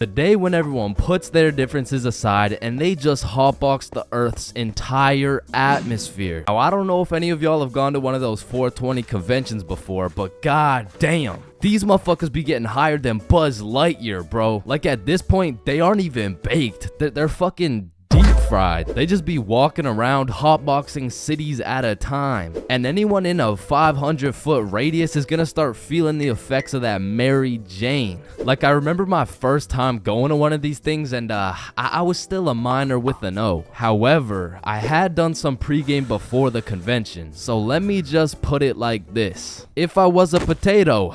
The day when everyone puts their differences aside and they just hotbox the Earth's entire atmosphere. Now, I don't know if any of y'all have gone to one of those 420 conventions before, but god damn. These motherfuckers be getting higher than Buzz Lightyear, bro. Like, at this point, they aren't even baked. They're fucking deep fried. They just be walking around hotboxing cities at a time. And anyone in a 500-foot radius is gonna start feeling the effects of that Mary Jane. Like, I remember my first time going to one of these things, and I was still a minor with an O. However, I had done some pregame before the convention. So let me just put it like this. If I was a potato,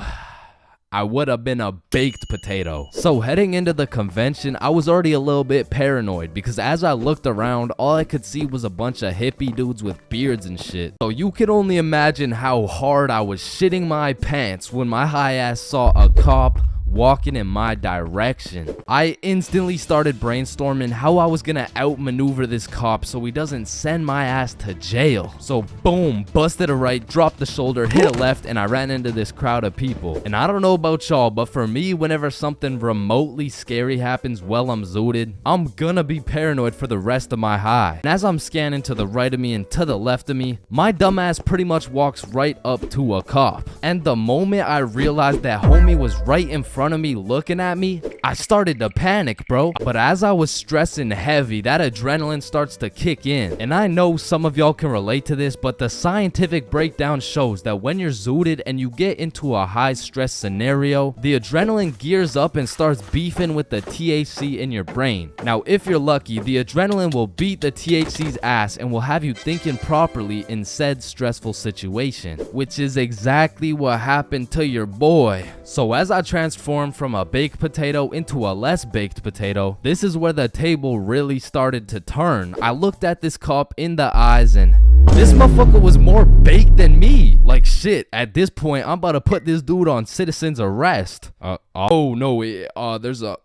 I would have been a baked potato. So heading into the convention, I was already a little bit paranoid because as I looked around, all I could see was a bunch of hippie dudes with beards and shit. So you can only imagine how hard I was shitting my pants when my high ass saw a cop walking in my direction. I instantly started brainstorming how I was gonna outmaneuver this cop so he doesn't send my ass to jail. So boom, busted a right, dropped the shoulder, hit a left, and I ran into this crowd of people. And I don't know about y'all, but for me, whenever something remotely scary happens while I'm zooted, I'm gonna be paranoid for the rest of my high. And as I'm scanning to the right of me and to the left of me, my dumbass pretty much walks right up to a cop. And the moment I realized that homie was right in front of me looking at me, I started to panic, bro. But as I was stressing heavy, that adrenaline starts to kick in. And I know some of y'all can relate to this, but the scientific breakdown shows that when you're zooted and you get into a high stress scenario, the adrenaline gears up and starts beefing with the THC in your brain. Now, if you're lucky, the adrenaline will beat the THC's ass and will have you thinking properly in said stressful situation, which is exactly what happened to your boy. So as I transformed from a baked potato into a less baked potato, this is where the table really started to turn. I looked at this cop in the eyes and this motherfucker was more baked than me. Like shit, at this point, I'm about to put this dude on citizen's arrest. Oh no, there's a,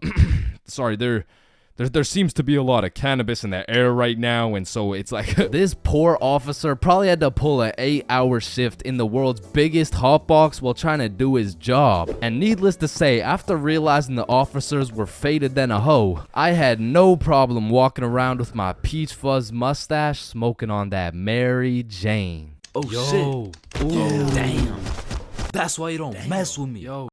sorry, there seems to be a lot of cannabis in the air right now, and so it's like this poor officer probably had to pull an 8-hour shift in the world's biggest hotbox while trying to do his job. And needless to say, after realizing the officers were faded than a hoe, I had no problem walking around with my peach fuzz mustache smoking on that Mary Jane. Oh shit. Ooh. Damn. That's why you don't mess with me. Yo.